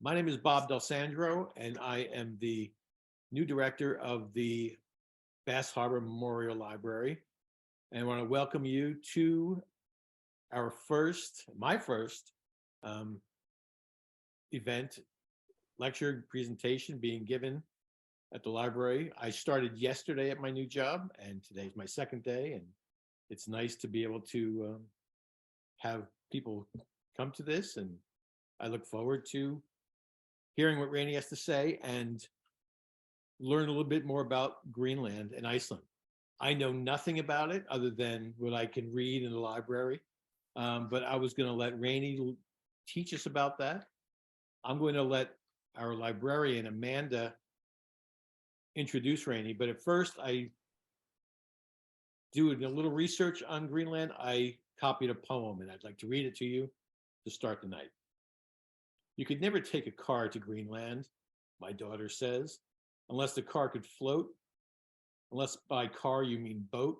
My name is Bob D'Alessandro, and I am the new director of the Bass Harbor Memorial Library. And I want to welcome you to my first um, event, lecture, presentation being given at the library. I started yesterday at my new job, and today's my second day. And it's nice to be able to have people come to this. And I look forward to hearing what Raney has to say and learn a little bit more about Greenland and Iceland. I know nothing about it other than what I can read in the library, but I was going to let Raney teach us about that. I'm going to let our librarian, Amanda, introduce Raney, but at first I do a little research on Greenland. I copied a poem, and I'd like to read it to you to start the night. You could never take a car to Greenland, my daughter says, unless the car could float, unless by car you mean boat,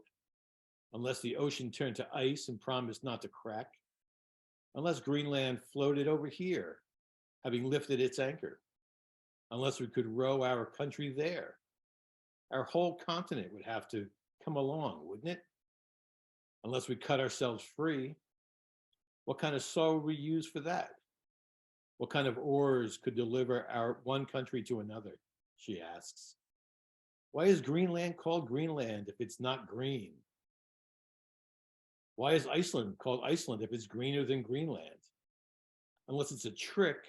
unless the ocean turned to ice and promised not to crack, unless Greenland floated over here, having lifted its anchor, unless we could row our country there. Our whole continent would have to come along, wouldn't it? Unless we cut ourselves free. What kind of saw would we use for that? What kind of oars could deliver our one country to another, she asks. Why is Greenland called Greenland if it's not green? Why is Iceland called Iceland if it's greener than Greenland? Unless it's a trick,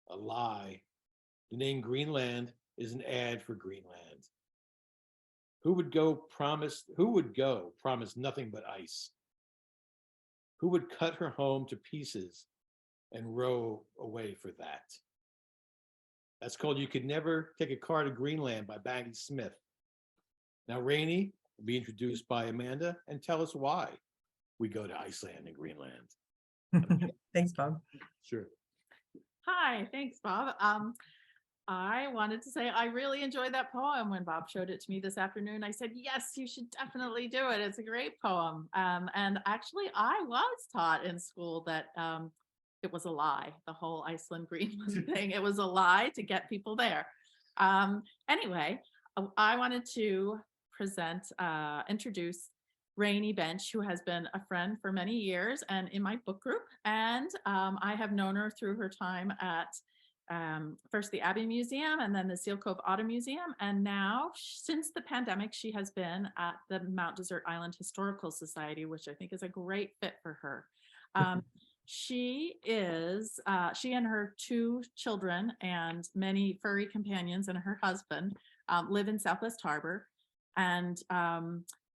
a lie. The name Greenland is an ad for Greenland. Who would go promise nothing but ice? Who would cut her home to pieces and row away for that? That's called You Could Never Take a Car to Greenland by Maggie Smith. Now, Raney will be introduced by Amanda and tell us why we go to Iceland and Greenland. Thanks, Bob. Sure. Hi, thanks, Bob. I wanted to say I really enjoyed that poem. When Bob showed it to me this afternoon, I said, yes, you should definitely do it. It's a great poem. And actually, I was taught in school that it was a lie, the whole Iceland Greenland thing. It was a lie to get people there. Anyway, I wanted to introduce Raney Bench, who has been a friend for many years and in my book group. And I have known her through her time at first the Abbey Museum and then the Seal Cove Auto Museum. And now, since the pandemic, she has been at the Mount Desert Island Historical Society, which I think is a great fit for her. She and her two children and many furry companions and her husband live in Southwest Harbor. And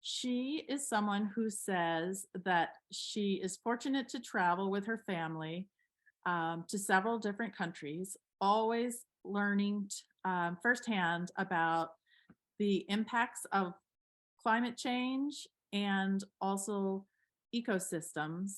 she is someone who says that she is fortunate to travel with her family to several different countries, always learning firsthand about the impacts of climate change and also ecosystems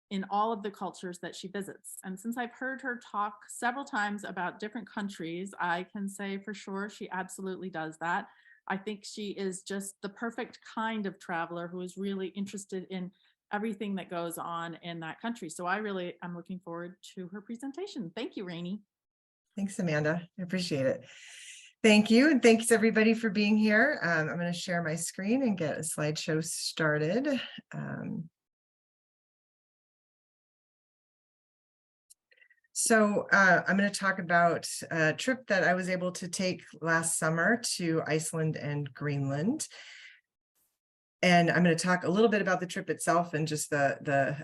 in all of the cultures that she visits. And since I've heard her talk several times about different countries, I can say for sure she absolutely does that. I think she is just the perfect kind of traveler who is really interested in everything that goes on in that country. So I really am looking forward to her presentation. Thank you, Raney. Thanks, Amanda. I appreciate it. Thank you. And thanks everybody for being here. I'm going to share my screen and get a slideshow started. So I'm going to talk about a trip that I was able to take last summer to Iceland and Greenland. And I'm going to talk a little bit about the trip itself and just the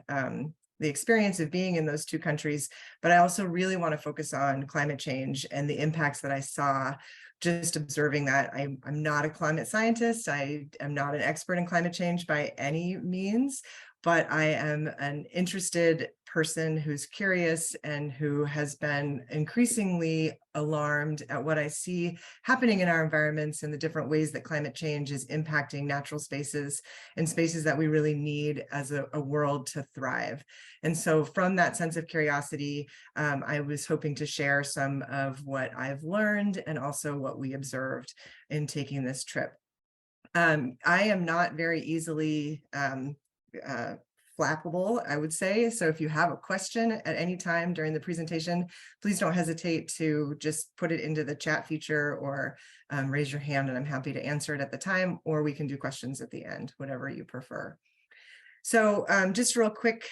experience of being in those two countries. But I also really want to focus on climate change and the impacts that I saw just observing that. I'm not a climate scientist. I am not an expert in climate change by any means, but I am an interested person who's curious and who has been increasingly alarmed at what I see happening in our environments and the different ways that climate change is impacting natural spaces and spaces that we really need as a world to thrive. And so from that sense of curiosity, I was hoping to share some of what I've learned and also what we observed in taking this trip. I am not very easily flappable, I would say. So if you have a question at any time during the presentation, please don't hesitate to just put it into the chat feature or raise your hand, and I'm happy to answer it at the time, or we can do questions at the end, whatever you prefer. So just a real quick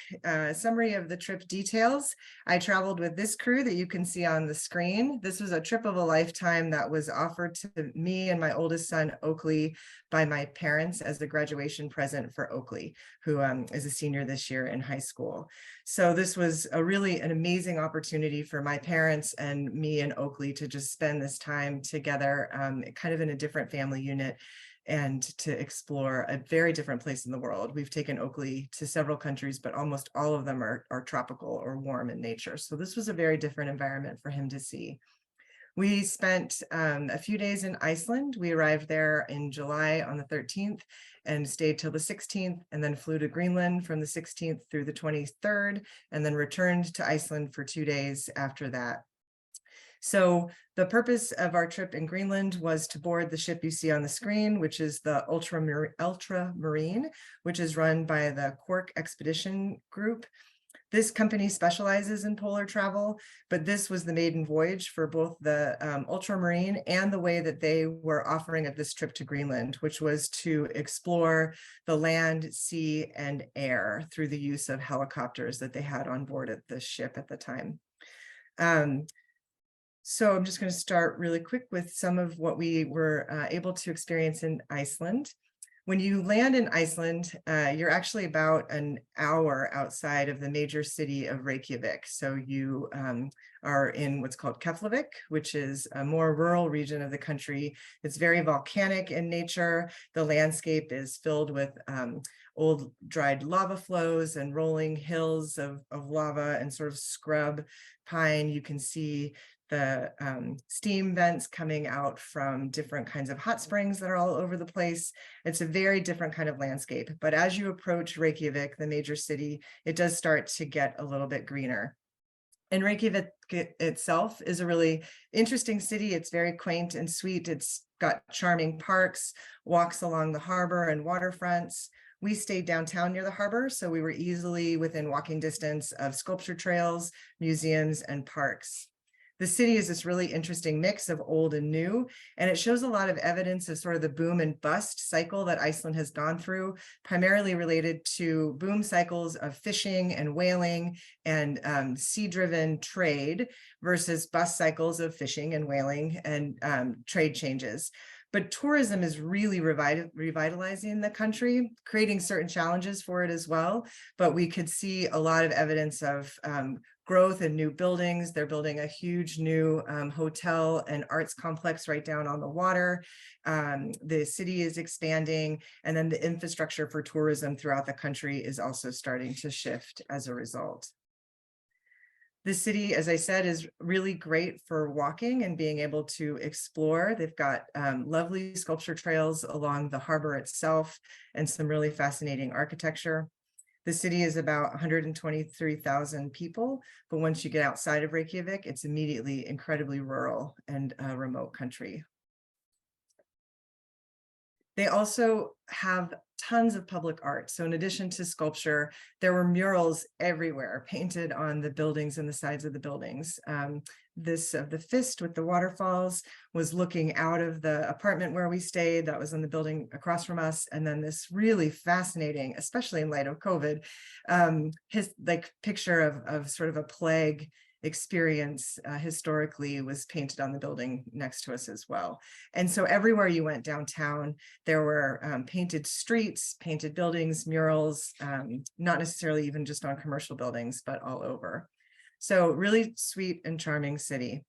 summary of the trip details. I traveled with this crew that you can see on the screen. This was a trip of a lifetime that was offered to me and my oldest son, Oakley, by my parents as a graduation present for Oakley, who is a senior this year in high school. So this was really an amazing opportunity for my parents and me and Oakley to just spend this time together, kind of in a different family unit, and to explore a very different place in the world. We've taken Oakley to several countries, but almost all of them are tropical or warm in nature. So this was a very different environment for him to see. We spent a few days in Iceland. We arrived there in July on the 13th and stayed till the 16th, and then flew to Greenland from the 16th through the 23rd, and then returned to Iceland for 2 days after that. So the purpose of our trip in Greenland was to board the ship you see on the screen, which is the Ultramarine, which is run by the Quark Expedition Group. This company specializes in polar travel, but this was the maiden voyage for both the Ultramarine and the way that they were offering at this trip to Greenland, which was to explore the land, sea, and air through the use of helicopters that they had on board at the ship at the time. So I'm just going to start really quick with some of what we were able to experience in Iceland. When you land in Iceland, you're actually about an hour outside of the major city of Reykjavik. So you are in what's called Keflavik, which is a more rural region of the country. It's very volcanic in nature. The landscape is filled with old dried lava flows and rolling hills of lava and sort of scrub pine. You can see the steam vents coming out from different kinds of hot springs that are all over the place. It's a very different kind of landscape. But as you approach Reykjavik, the major city, it does start to get a little bit greener. And Reykjavik itself is a really interesting city. It's very quaint and sweet. It's got charming parks, walks along the harbor and waterfronts. We stayed downtown near the harbor, so we were easily within walking distance of sculpture trails, museums, and parks. The city is this really interesting mix of old and new, and it shows a lot of evidence of sort of the boom and bust cycle that Iceland has gone through, primarily related to boom cycles of fishing and whaling and sea-driven trade versus bust cycles of fishing and whaling and trade changes. But tourism is really revitalizing the country, creating certain challenges for it as well. But we could see a lot of evidence of growth and new buildings. They're building a huge new hotel and arts complex right down on the water. The city is expanding, and then the infrastructure for tourism throughout the country is also starting to shift as a result. The city, as I said, is really great for walking and being able to explore. They've got lovely sculpture trails along the harbor itself and some really fascinating architecture. The city is about 123,000 people, but once you get outside of Reykjavik, it's immediately incredibly rural and a remote country. They also have tons of public art. So in addition to sculpture, there were murals everywhere painted on the buildings and the sides of the buildings. This of the fist with the waterfalls was looking out of the apartment where we stayed. That was in the building across from us. And then this really fascinating, especially in light of COVID, picture of sort of a plague experience historically was painted on the building next to us as well. And so everywhere you went downtown, there were painted streets, painted buildings, murals, not necessarily even just on commercial buildings, but all over. So really sweet and charming city.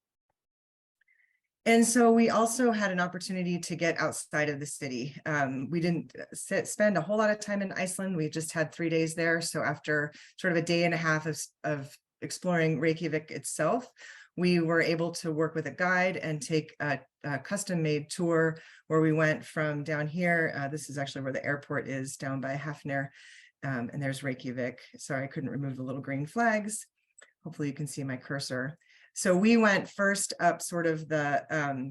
And so we also had an opportunity to get outside of the city. We didn't spend a whole lot of time in Iceland. We just had 3 days there. So after sort of a day and a half of exploring Reykjavik itself, we were able to work with a guide and take a custom-made tour where we went from down here. This is actually where the airport is, down by Hafnir, and there's Reykjavik. Sorry, I couldn't remove the little green flags. Hopefully you can see my cursor. So we went first up sort of the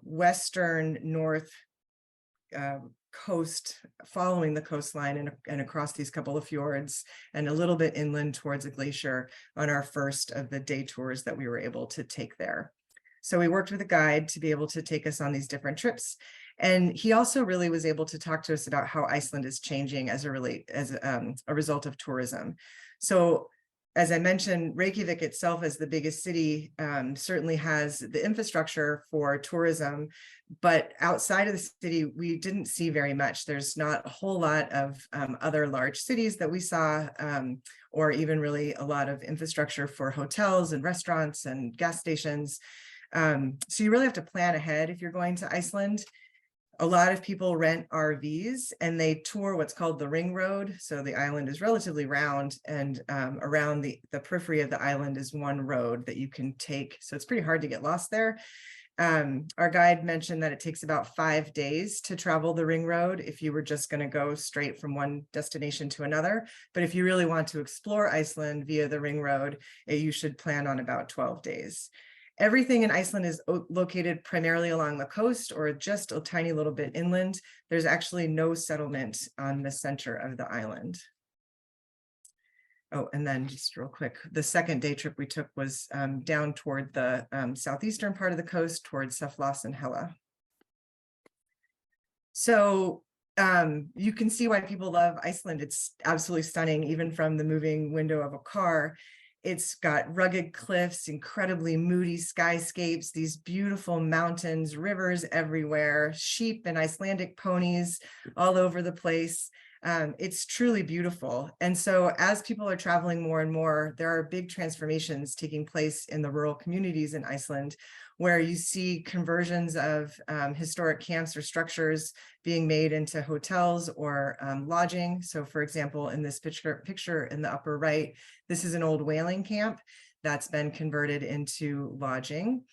western north coast, following the coastline and across these couple of fjords and a little bit inland towards a glacier on our first of the day tours that we were able to take there. So we worked with a guide to be able to take us on these different trips. And he also really was able to talk to us about how Iceland is changing as a result of tourism. So as I mentioned, Reykjavik itself as the biggest city certainly has the infrastructure for tourism, but outside of the city, we didn't see very much. There's not a whole lot of other large cities that we saw, or even really a lot of infrastructure for hotels and restaurants and gas stations. So you really have to plan ahead if you're going to Iceland. A lot of people rent RVs and they tour what's called the ring road. So the island is relatively round, and around the periphery of the island is one road that you can take. So it's pretty hard to get lost there. Our guide mentioned that it takes about 5 days to travel the ring road if you were just going to go straight from one destination to another. But if you really want to explore Iceland via the ring road, you should plan on about 12 days. Everything in Iceland is located primarily along the coast or just a tiny little bit inland. There's actually no settlement on the center of the island. Oh, and then just real quick, the second day trip we took was down toward the southeastern part of the coast towards Selfoss and Hella. So you can see why people love Iceland. It's absolutely stunning, even from the moving window of a car. It's got rugged cliffs, incredibly moody skyscapes, these beautiful mountains, rivers everywhere, sheep and Icelandic ponies all over the place. It's truly beautiful. And so as people are traveling more and more, there are big transformations taking place in the rural communities in Iceland, where you see conversions of historic camps or structures being made into hotels or lodging. So for example, in this picture in the upper right, this is an old whaling camp that's been converted into lodging.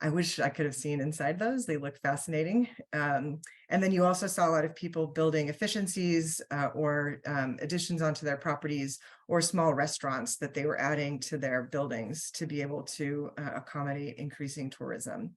I wish I could have seen inside those. They look fascinating. And then you also saw a lot of people building efficiencies or additions onto their properties, or small restaurants that they were adding to their buildings to be able to accommodate increasing tourism.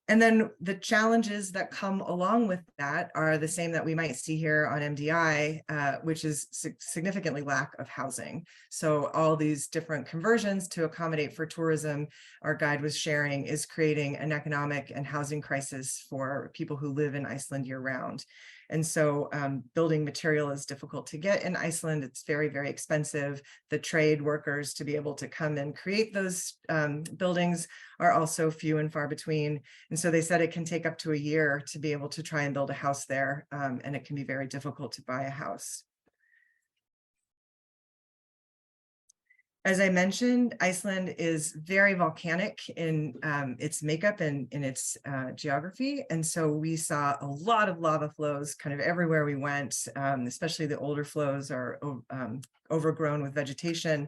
And then the challenges that come along with that are the same that we might see here on MDI, which is significantly lack of housing. So all these different conversions to accommodate for tourism, our guide was sharing, is creating an economic and housing crisis for people who live in Iceland year round. And so building material is difficult to get in Iceland. It's very, very expensive. The trade workers to be able to come and create those buildings are also few and far between. And so they said it can take up to a year to be able to try and build a house there. And it can be very difficult to buy a house. As I mentioned, Iceland is very volcanic in its makeup and in its geography. And so we saw a lot of lava flows kind of everywhere we went, especially the older flows are overgrown with vegetation.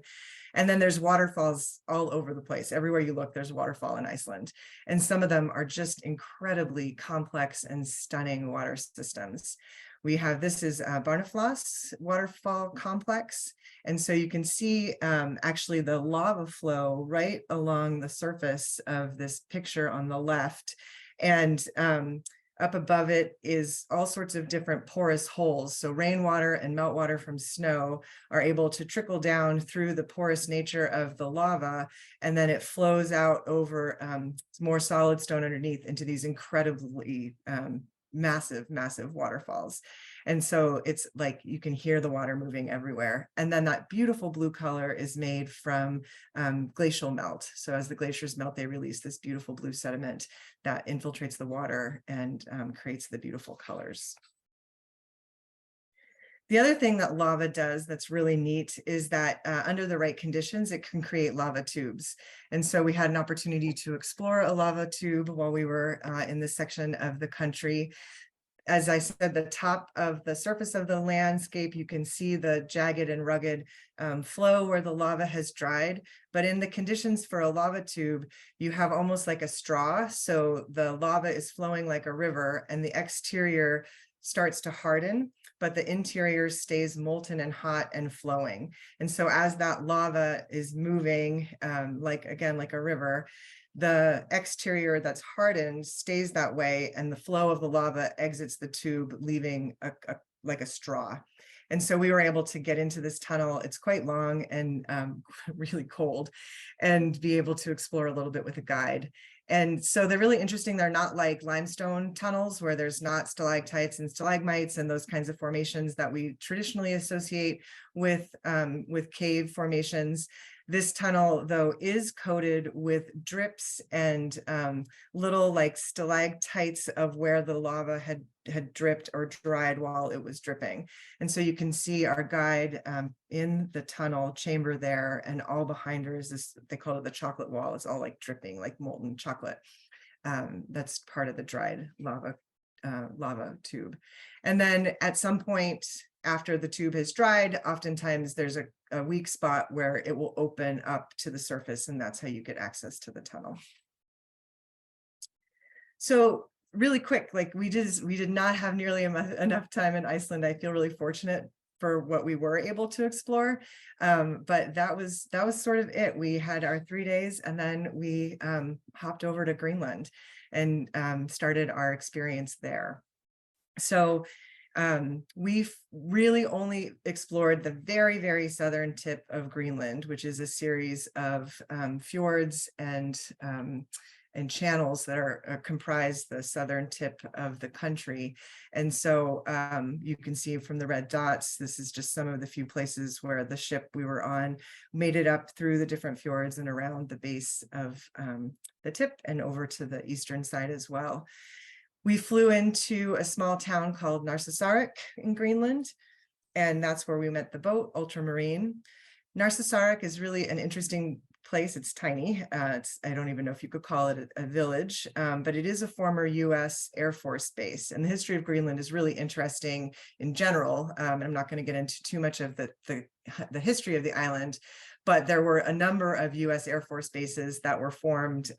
And then there's waterfalls all over the place. Everywhere you look, there's a waterfall in Iceland. And some of them are just incredibly complex and stunning water systems. We have, this is Barnafoss waterfall complex. And so you can see actually the lava flow right along the surface of this picture on the left. And up above it is all sorts of different porous holes. So rainwater and meltwater from snow are able to trickle down through the porous nature of the lava. And then it flows out over more solid stone underneath into these incredibly massive waterfalls. And so it's like you can hear the water moving everywhere. And then that beautiful blue color is made from glacial melt. So as the glaciers melt, they release this beautiful blue sediment that infiltrates the water and creates the beautiful colors. The other thing that lava does that's really neat is that under the right conditions, it can create lava tubes. And so we had an opportunity to explore a lava tube while we were in this section of the country. As I said, the top of the surface of the landscape, you can see the jagged and rugged flow where the lava has dried. But in the conditions for a lava tube, you have almost like a straw. So the lava is flowing like a river and the exterior starts to harden, but the interior stays molten and hot and flowing. And so as that lava is moving, like a river, the exterior that's hardened stays that way, and the flow of the lava exits the tube, leaving like a straw. And so we were able to get into this tunnel. It's quite long and really cold, and be able to explore a little bit with a guide. And so they're really interesting. They're not like limestone tunnels where there's not stalactites and stalagmites and those kinds of formations that we traditionally associate with cave formations. This tunnel, though, is coated with drips and little like stalactites of where the lava had dripped or dried while it was dripping. And so you can see our guide in the tunnel chamber there, and all behind her is this, they call it the chocolate wall. It's all like dripping, like molten chocolate. That's part of the dried lava tube. And then at some point after the tube has dried, oftentimes there's a weak spot where it will open up to the surface, and that's how you get access to the tunnel. So really quick, like we did not have nearly enough time in Iceland. I feel really fortunate for what we were able to explore, but that was sort of it. We had our 3 days, and then we hopped over to Greenland and started our experience there. So we've really only explored the very, very southern tip of Greenland, which is a series of fjords and channels that are comprise the southern tip of the country. And so you can see from the red dots, this is just some of the few places where the ship we were on made it up through the different fjords and around the base of the tip and over to the eastern side as well. We flew into a small town called Narsarsuaq in Greenland, and that's where we met the boat, Ultramarine. Narsarsuaq is really an interesting place. It's tiny. I don't even know if you could call it a village, but it is a former US Air Force base. And the history of Greenland is really interesting in general. I'm not going to get into too much of the history of the island, but there were a number of US Air Force bases that were formed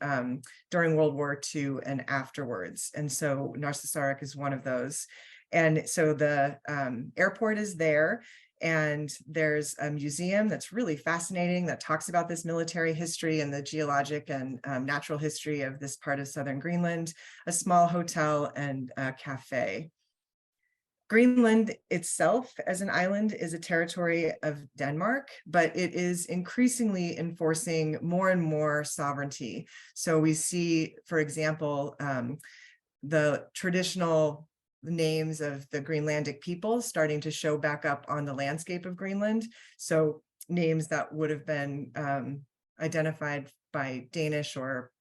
during World War II and afterwards. And so Narsarsuaq is one of those. And so the airport is there, and there's a museum that's really fascinating that talks about this military history and the geologic and natural history of this part of southern Greenland, a small hotel and a cafe. Greenland itself as an island is a territory of Denmark, but it is increasingly enforcing more and more sovereignty. So we see, for example, the traditional names of the Greenlandic people starting to show back up on the landscape of Greenland. So names that would have been identified by Danish or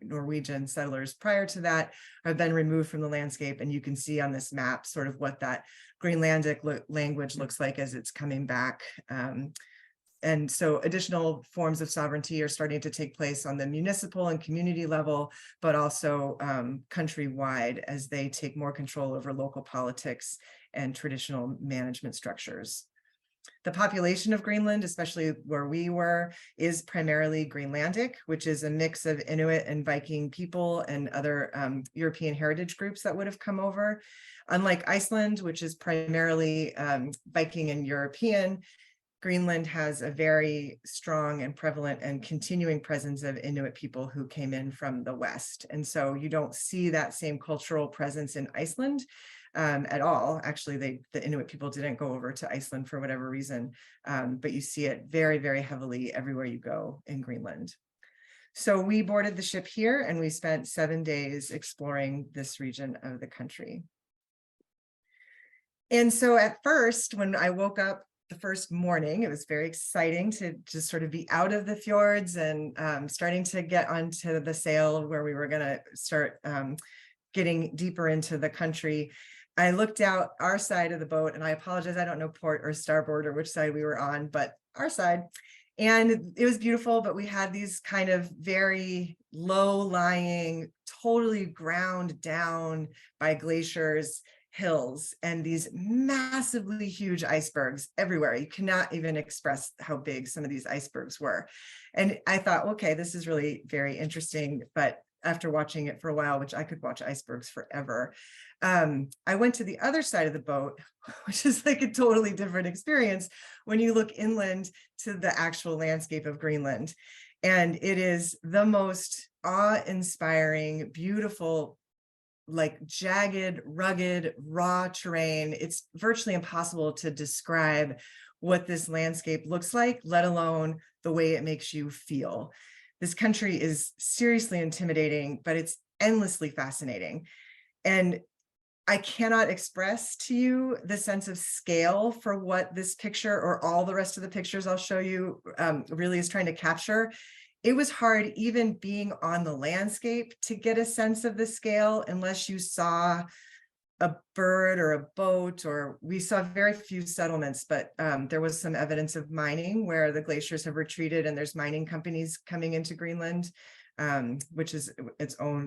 Norwegian settlers prior to that have been removed from the landscape, and you can see on this map sort of what that Greenlandic language looks like as it's coming back. And so additional forms of sovereignty are starting to take place on the municipal and community level, but also countrywide as they take more control over local politics and traditional management structures. The population of Greenland, especially where we were, is primarily Greenlandic, which is a mix of Inuit and Viking people and other European heritage groups that would have come over. Unlike Iceland, which is primarily Viking and European, Greenland has a very strong and prevalent and continuing presence of Inuit people who came in from the West. And so you don't see that same cultural presence in Iceland at all. Actually, the Inuit people didn't go over to Iceland for whatever reason, but you see it very, very heavily everywhere you go in Greenland. So we boarded the ship here, and we spent 7 days exploring this region of the country. And so at first, when I woke up the first morning, it was very exciting to just sort of be out of the fjords and starting to get onto the sail where we were going to start getting deeper into the country. I looked out our side of the boat, and I apologize, I don't know port or starboard or which side we were on, but our side. And it was beautiful, but we had these kind of very low-lying, totally ground down by glaciers hills, and these massively huge icebergs everywhere. You cannot even express how big some of these icebergs were. And I thought, okay, this is really very interesting, but after watching it for a while, which I could watch icebergs forever. I went to the other side of the boat, which is like a totally different experience when you look inland to the actual landscape of Greenland. And it is the most awe-inspiring, beautiful, like jagged, rugged, raw terrain. It's virtually impossible to describe what this landscape looks like, let alone the way it makes you feel. This country is seriously intimidating, but it's endlessly fascinating. And I cannot express to you the sense of scale for what this picture or all the rest of the pictures I'll show you really is trying to capture. It was hard even being on the landscape to get a sense of the scale unless you saw a bird or a boat, or we saw very few settlements, but there was some evidence of mining where the glaciers have retreated and there's mining companies coming into Greenland, which is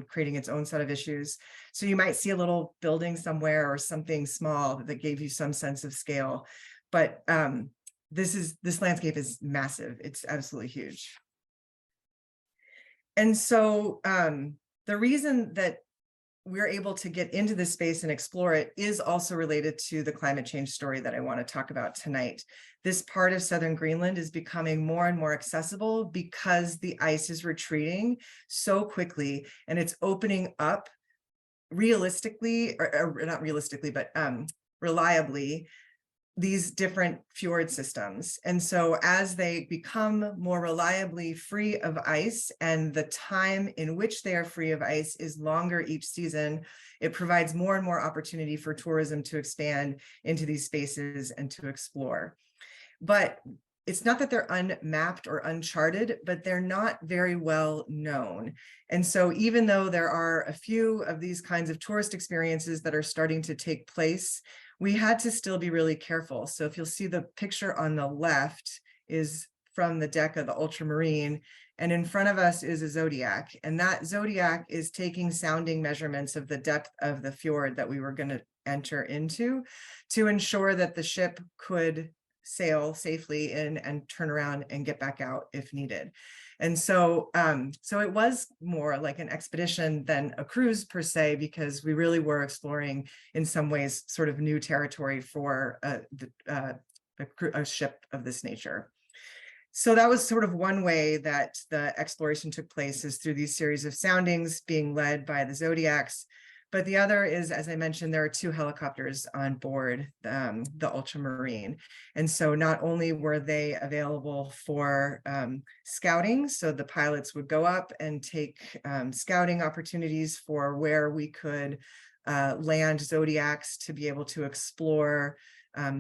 creating its own set of issues. So you might see a little building somewhere or something small that gave you some sense of scale. But this landscape is massive. It's absolutely huge. And so the reason that we're able to get into this space and explore it is also related to the climate change story that I want to talk about tonight. This part of southern Greenland is becoming more and more accessible because the ice is retreating so quickly, and it's opening up realistically, or not realistically, but reliably, these different fjord systems. And so as they become more reliably free of ice, and the time in which they are free of ice is longer each season, it provides more and more opportunity for tourism to expand into these spaces and to explore. But it's not that they're unmapped or uncharted, but they're not very well known. And so even though there are a few of these kinds of tourist experiences that are starting to take place, we had to still be really careful. So if you'll see, the picture on the left is from the deck of the Ultramarine, and in front of us is a Zodiac. And that Zodiac is taking sounding measurements of the depth of the fjord that we were going to enter into to ensure that the ship could sail safely in and turn around and get back out if needed. And so so it was more like an expedition than a cruise per se, because we really were exploring in some ways sort of new territory for a ship of this nature. So that was sort of one way that the exploration took place, is through these series of soundings being led by the Zodiacs. But the other is, as I mentioned, there are 2 helicopters on board the Ultramarine. And so not only were they available for scouting, so the pilots would go up and take scouting opportunities for where we could land Zodiacs to be able to explore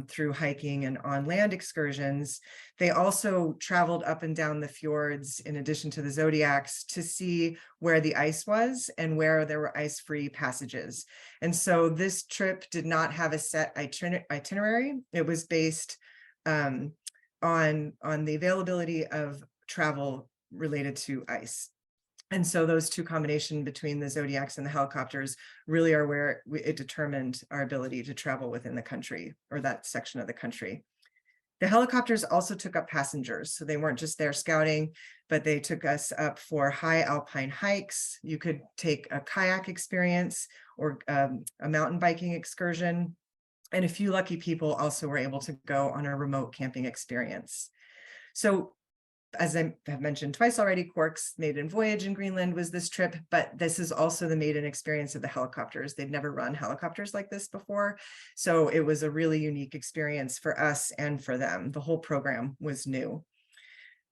through hiking and on land excursions. They also traveled up and down the fjords, in addition to the Zodiacs, to see where the ice was and where there were ice-free passages. And so this trip did not have a set itinerary. It was based on the availability of travel related to ice. And so those 2 combination between the Zodiacs and the helicopters really are where it determined our ability to travel within the country, or that section of the country. The helicopters also took up passengers. So they weren't just there scouting, but they took us up for high alpine hikes. You could take a kayak experience or a mountain biking excursion. And a few lucky people also were able to go on a remote camping experience. So as I have mentioned twice already, Quark's maiden voyage in Greenland was this trip, but this is also the maiden experience of the helicopters. They'd never run helicopters like this before. So it was a really unique experience for us and for them. The whole program was new.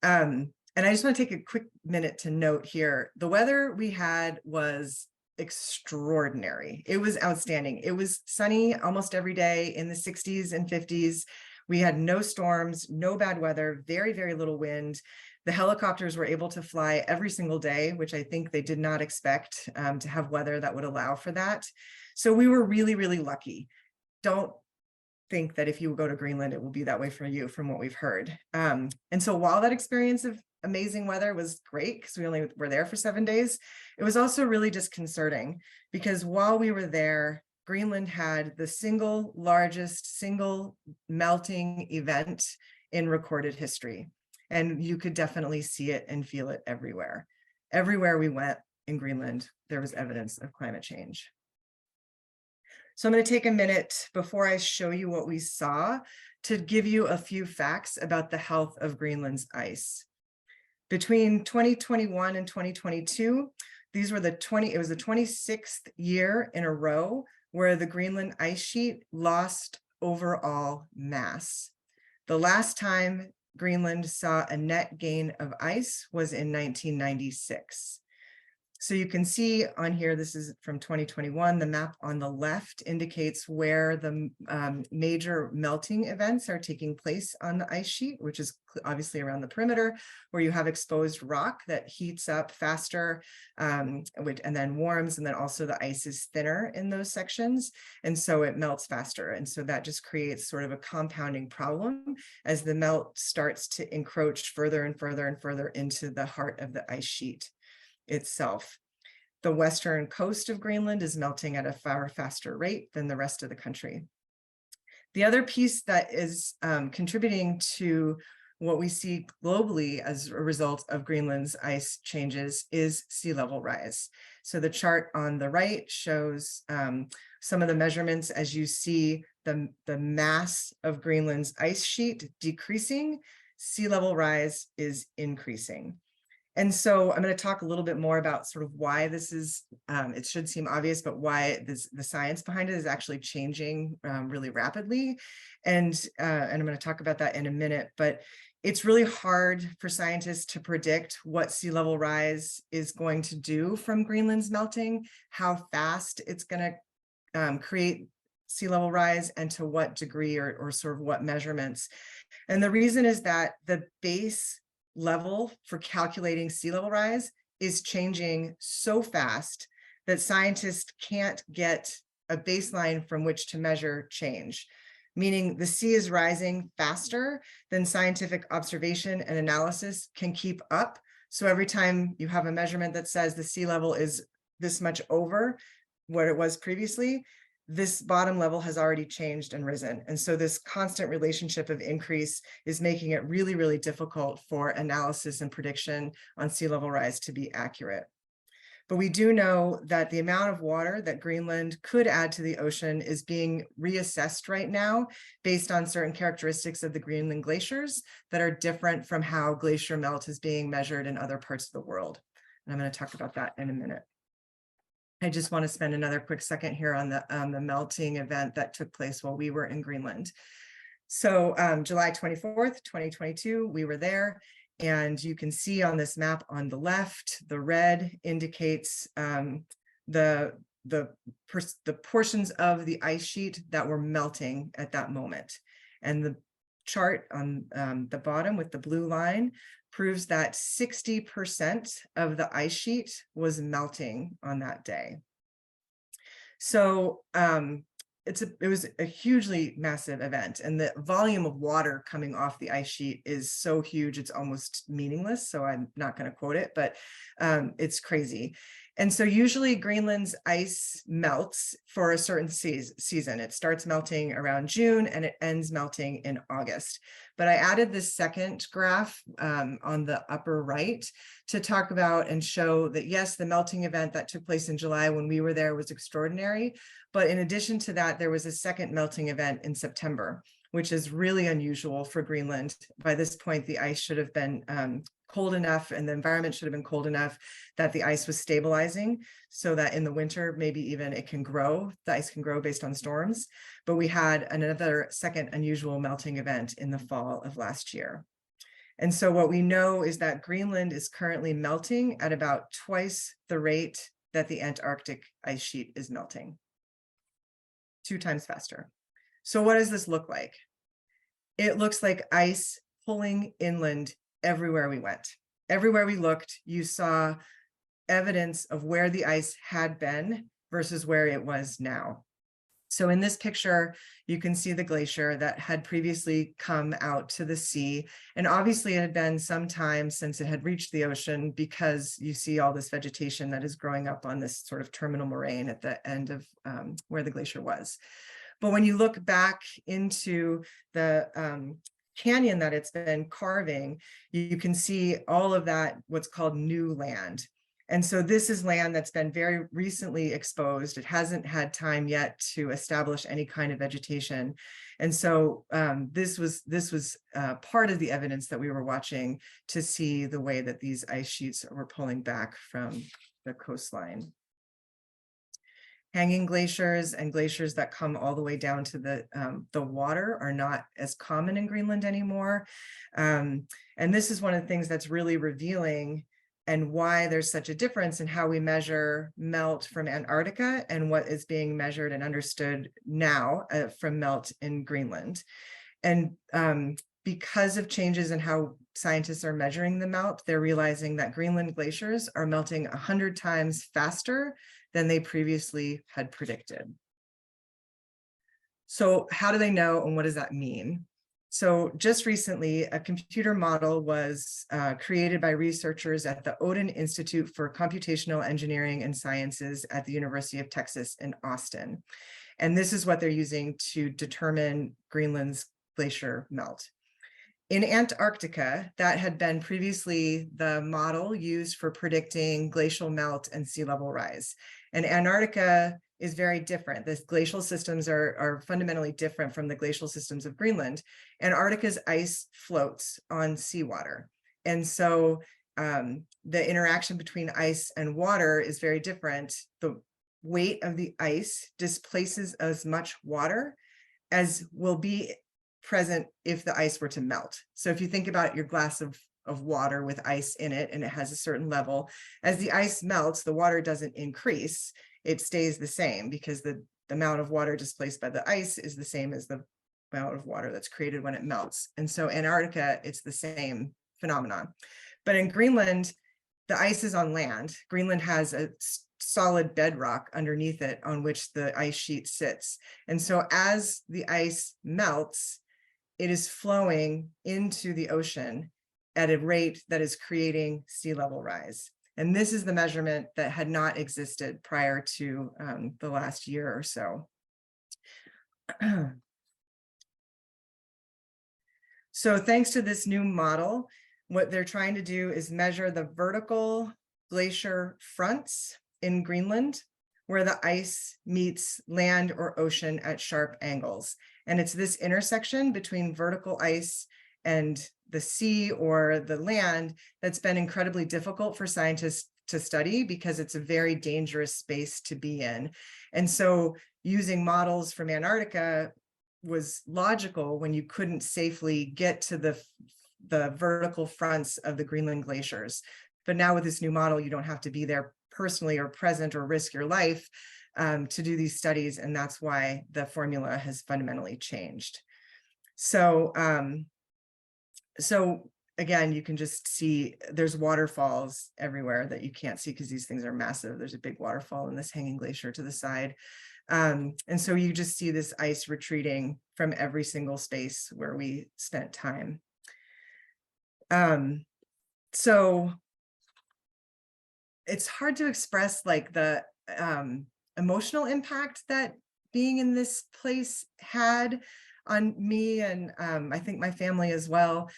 And I just want to take a quick minute to note here, the weather we had was extraordinary. It was outstanding. It was sunny almost every day in the 60s and 50s. We had no storms, no bad weather, very, very little wind. The helicopters were able to fly every single day, which I think they did not expect to have weather that would allow for that. So we were really, really lucky. Don't think that if you go to Greenland, it will be that way for you, from what we've heard. And so while that experience of amazing weather was great, because we only were there for 7 days, it was also really disconcerting, because while we were there, Greenland had the single largest melting event in recorded history. And you could definitely see it and feel it everywhere. Everywhere we went, in Greenland, there was evidence of climate change. So I'm going to take a minute before I show you what we saw to give you a few facts about the health of Greenland's ice. Between 2021 and 2022, it was the 26th year in a row where the Greenland ice sheet lost overall mass. The last time Greenland saw a net gain of ice was in 1996. So you can see on here, this is from 2021, the map on the left indicates where the major melting events are taking place on the ice sheet, which is obviously around the perimeter, where you have exposed rock that heats up faster and then warms, and then also the ice is thinner in those sections, and so it melts faster. And so that just creates sort of a compounding problem as the melt starts to encroach further and further and further into the heart of the ice sheet itself. The western coast of Greenland is melting at a far faster rate than the rest of the country. The other piece that is contributing to what we see globally as a result of Greenland's ice changes is sea level rise. So the chart on the right shows some of the measurements as you see the mass of Greenland's ice sheet decreasing, sea level rise is increasing. And so I'm going to talk a little bit more about sort of why this is, it should seem obvious, but why the science behind it is actually changing really rapidly. And I'm going to talk about that in a minute, but it's really hard for scientists to predict what sea level rise is going to do from Greenland's melting, how fast it's going to create sea level rise, and to what degree or sort of what measurements. And the reason is that the base level for calculating sea level rise is changing so fast that scientists can't get a baseline from which to measure change, meaning the sea is rising faster than scientific observation and analysis can keep up. So every time you have a measurement that says the sea level is this much over what it was previously, this bottom level has already changed and risen. And so this constant relationship of increase is making it really, really difficult for analysis and prediction on sea level rise to be accurate. But we do know that the amount of water that Greenland could add to the ocean is being reassessed right now based on certain characteristics of the Greenland glaciers that are different from how glacier melt is being measured in other parts of the world. And I'm going to talk about that in a minute. I just want to spend another quick second here on the melting event that took place while we were in Greenland. So July 24th, 2022, we were there. And you can see on this map on the left, the red indicates the portions of the ice sheet that were melting at that moment. And the chart on the bottom with the blue line proves that 60% of the ice sheet was melting on that day. So it was a hugely massive event, and the volume of water coming off the ice sheet is so huge it's almost meaningless, so I'm not going to quote it, but it's crazy. And so usually Greenland's ice melts for a certain season. It starts melting around June and it ends melting in August. But I added this second graph on the upper right to talk about and show that, yes, the melting event that took place in July when we were there was extraordinary. But in addition to that, there was a second melting event in September, which is really unusual for Greenland. By this point, the ice should have been cold enough and the environment should have been cold enough that the ice was stabilizing so that in the winter, maybe even it can grow, the ice can grow based on storms. But we had another second unusual melting event in the fall of last year. And so what we know is that Greenland is currently melting at about twice the rate that the Antarctic ice sheet is melting, 2 times faster. So what does this look like? It looks like ice pulling inland everywhere we went. Everywhere we looked, you saw evidence of where the ice had been versus where it was now. So in this picture, you can see the glacier that had previously come out to the sea. And obviously it had been some time since it had reached the ocean because you see all this vegetation that is growing up on this sort of terminal moraine at the end of where the glacier was. But when you look back into the canyon that it's been carving, you can see all of that, what's called new land. And so this is land that's been very recently exposed. It hasn't had time yet to establish any kind of vegetation. And so this was part of the evidence that we were watching to see the way that these ice sheets were pulling back from the coastline. Hanging glaciers and glaciers that come all the way down to the water are not as common in Greenland anymore. And this is one of the things that's really revealing and why there's such a difference in how we measure melt from Antarctica and what is being measured and understood now from melt in Greenland. And because of changes in how scientists are measuring the melt, they're realizing that Greenland glaciers are melting 100 times faster than they previously had predicted. So how do they know, and what does that mean? So just recently, a computer model was created by researchers at the Odin Institute for Computational Engineering and Sciences at the University of Texas in Austin. And this is what they're using to determine Greenland's glacier melt. In Antarctica, that had been previously the model used for predicting glacial melt and sea level rise. And Antarctica is very different. The glacial systems are fundamentally different from the glacial systems of Greenland. Antarctica's ice floats on seawater. And so the interaction between ice and water is very different. The weight of the ice displaces as much water as will be present if the ice were to melt. So if you think about your glass of water with ice in it, and it has a certain level, as the ice melts, the water doesn't increase. It stays the same because the amount of water displaced by the ice is the same as the amount of water that's created when it melts. And so Antarctica, it's the same phenomenon. But in Greenland, the ice is on land. Greenland has a solid bedrock underneath it on which the ice sheet sits. And so as the ice melts, it is flowing into the ocean at a rate that is creating sea level rise. And this is the measurement that had not existed prior to the last year or so. So thanks to this new model, what they're trying to do is measure the vertical glacier fronts in Greenland, where the ice meets land or ocean at sharp angles. And it's this intersection between vertical ice and the sea or the land that's been incredibly difficult for scientists to study because it's a very dangerous space to be in. And so using models from Antarctica was logical when you couldn't safely get to the vertical fronts of the Greenland glaciers. But now with this new model, you don't have to be there personally or present or risk your life to do these studies. And that's why the formula has fundamentally changed. So, so again, you can just see there's waterfalls everywhere that you can't see because these things are massive. There's a big waterfall in this hanging glacier to the side. And so you just see this ice retreating from every single space where we spent time. So it's hard to express like the emotional impact that being in this place had on me and I think my family as well.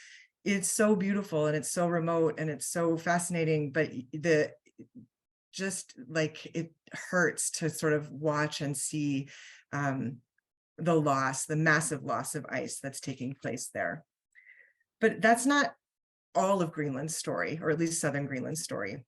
It's so beautiful and it's so remote and it's so fascinating, but just like it hurts to sort of watch and see the massive loss of ice that's taking place there. But that's not all of Greenland's story, or at least southern Greenland's story.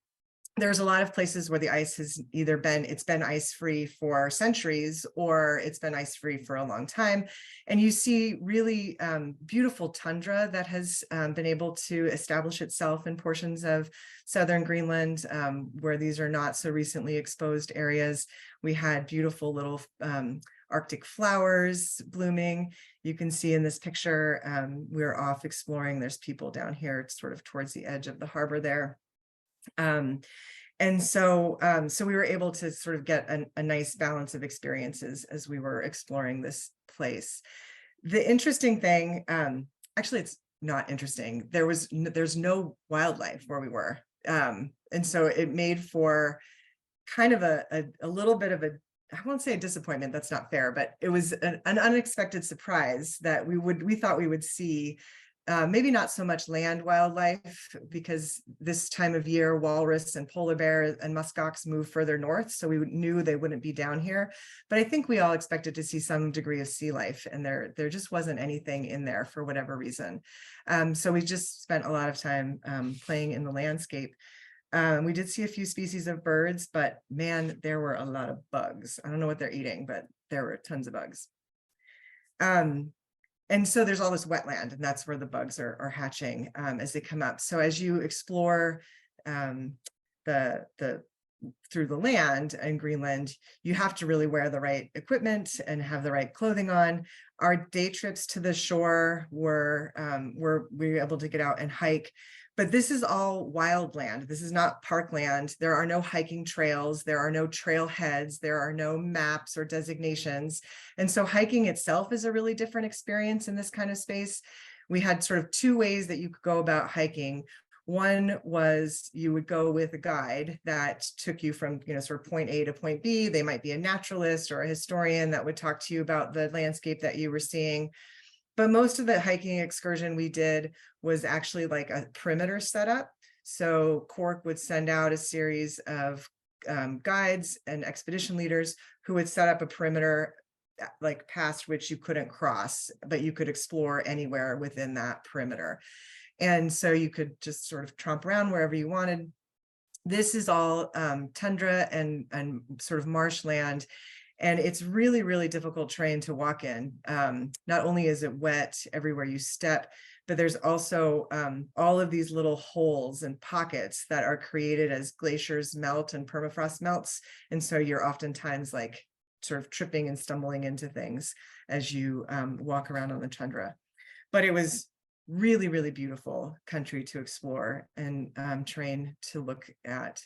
There's a lot of places where the ice has either been ice-free for centuries or it's been ice-free for a long time. And you see really beautiful tundra that has been able to establish itself in portions of southern Greenland where these are not so recently exposed areas. We had beautiful little Arctic flowers blooming. You can see in this picture, we're off exploring. There's people down here. It's sort of towards the edge of the harbor there. And so we were able to sort of get a nice balance of experiences as we were exploring this place. The interesting thing, actually, it's not interesting. There's no wildlife where we were. And so it made for kind of a little bit of I won't say a disappointment, that's not fair, but it was an unexpected surprise that we thought we would see maybe not so much land wildlife, because this time of year, walrus and polar bear and muskox move further north. So we knew they wouldn't be down here. But I think we all expected to see some degree of sea life, and there just wasn't anything in there for whatever reason. So we just spent a lot of time playing in the landscape. We did see a few species of birds, but man, there were a lot of bugs. I don't know what they're eating, but there were tons of bugs. And so there's all this wetland, and that's where the bugs are hatching as they come up. So as you explore through the land in Greenland, you have to really wear the right equipment and have the right clothing on. Our day trips to the shore were we were able to get out and hike. But this is all wild land. This is not parkland. There are no hiking trails. There are no trailheads. There are no maps or designations. And so hiking itself is a really different experience in this kind of space. We had sort of two ways that you could go about hiking. One was you would go with a guide that took you from, sort of point A to point B. They might be a naturalist or a historian that would talk to you about the landscape that you were seeing. But most of the hiking excursion we did was actually like a perimeter setup. So Cork would send out a series of guides and expedition leaders who would set up a perimeter, like past which you couldn't cross, but you could explore anywhere within that perimeter. And so you could just sort of tromp around wherever you wanted. This is all tundra and sort of marshland. And it's really, really difficult terrain to walk in. Not only is it wet everywhere you step, but there's also all of these little holes and pockets that are created as glaciers melt and permafrost melts. And so you're oftentimes like sort of tripping and stumbling into things as you walk around on the tundra. But it was really, really beautiful country to explore and terrain to look at.